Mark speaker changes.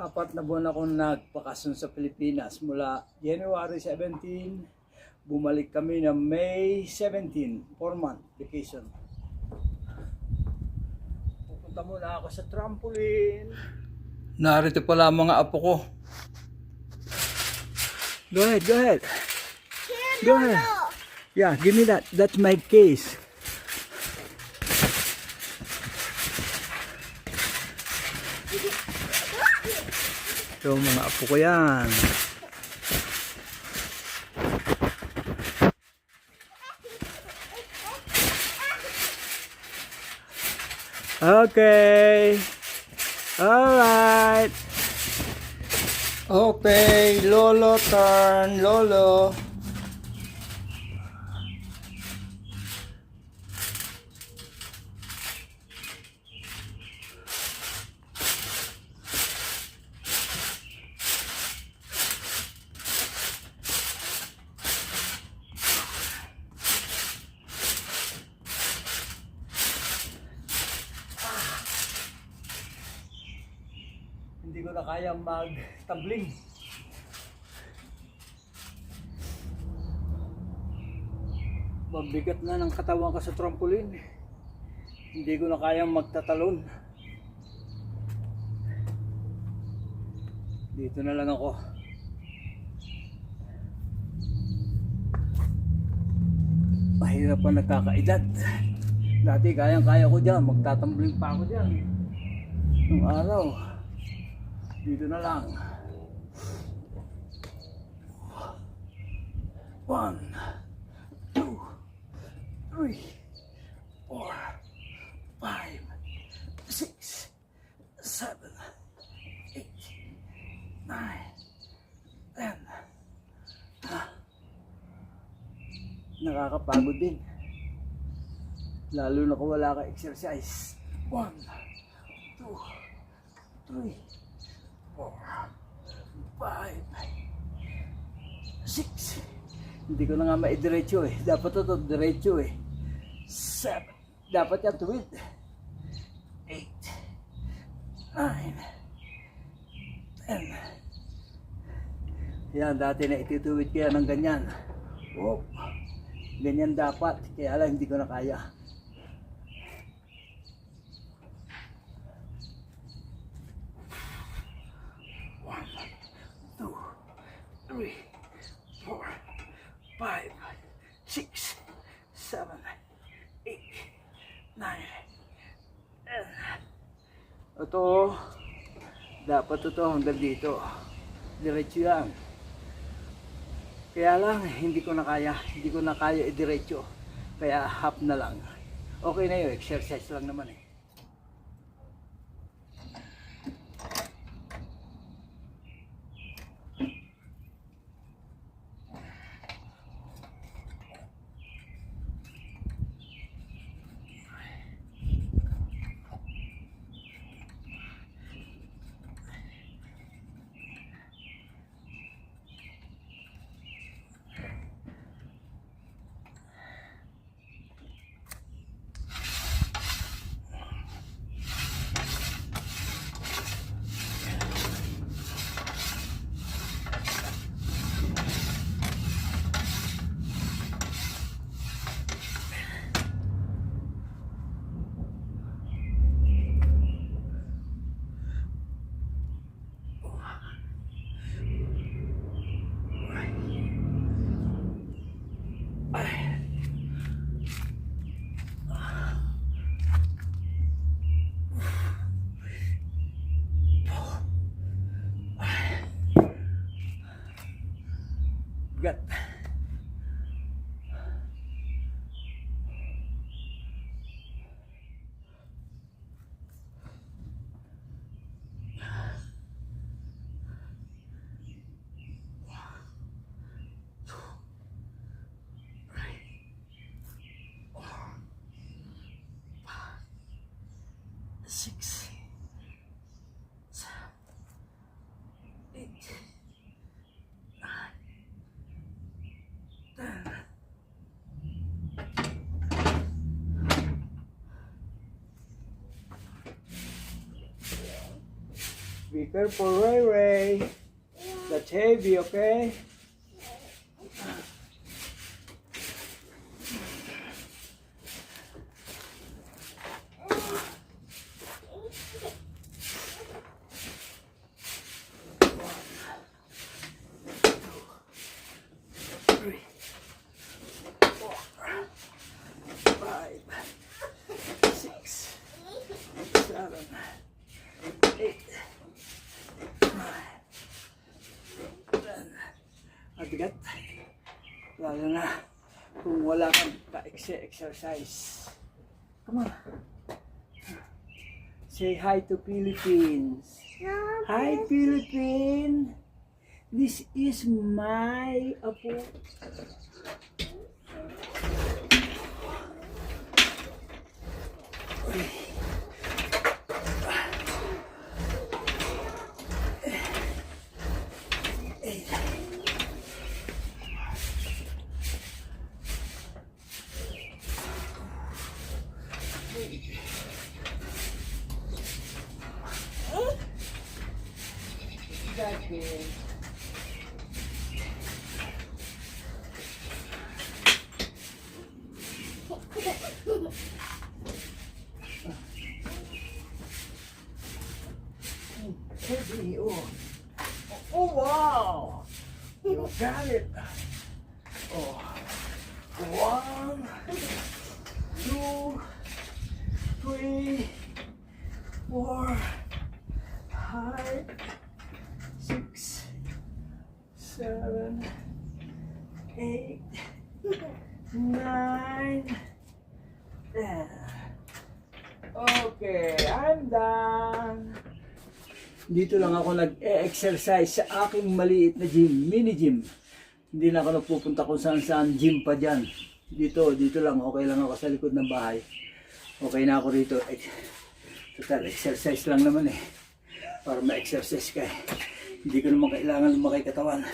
Speaker 1: 4 na buwan akong nagpakasyon sa Pilipinas. Mula January 17, bumalik kami na May 17, 4-month vacation. Pupunta muna ako sa trampoline. Narito pala mga apo ko. Go ahead, go ahead. Go ahead. Yeah, give me that. That's my case. So mga apo ko yan. Okay. Alright. Okay, Lolo turn, Lolo. Hindi ko na kayang mag-tumbling. Mabigat na ng katawan ko sa trampoline. Hindi ko na kayang magtatalon. Dito na lang ako. Mahirap pa nagkakaedad. Dati kayang-kaya ko dyan. Magtatumbling pa ako dyan. Nung araw. Dito na lang. 1, 2, 3, 4, 5, 6, 7, 8, 9, 10. Nakakapagod din. Lalo na kung wala ka exercise. 1, 2, 3, 4, 5, 6. Hindi ko na nga maidiretso eh. Dapat ito diretso eh. 7. Dapat yan tuwid. 8, 9, 10. Yan, dati na itituwid kaya ng ganyan. Oh, ganyan dapat. Kaya lang hindi ko na kaya. 3, 4, 5, 6, 7, 8, 9, 10. Ito, dapat ito hanggang dito. Diretso yan. Kaya lang, hindi ko na kaya idiretso. Kaya half na lang. Okay na yun, exercise lang naman eh. Gat. Six, 7, 8, 9, 10. Be careful, Ray Ray. That's heavy, okay? Three, 4, 5, 6, 7, 8, 9, 10. Mabigat. Lalo na kung wala kang ka-exercise. Come on. Say hi to Philippines. Hi, Philippines. This is my apo. Exactly. Heavy, oh. Oh, wow. You got it. Oh. 1, 2, 3, 4, 5, 6, 7, 8, 9, 10. Okay, I'm done. Dito lang ako nag-exercise sa aking maliit na gym, mini gym. Hindi na ako nagpupunta kung saan gym pa dyan. Dito lang, okay lang ako sa likod ng bahay. Okay na ako rito. Total, exercise lang naman eh. Para ma-exercise ka eh. Hindi ko naman kailangan lumaki katawan.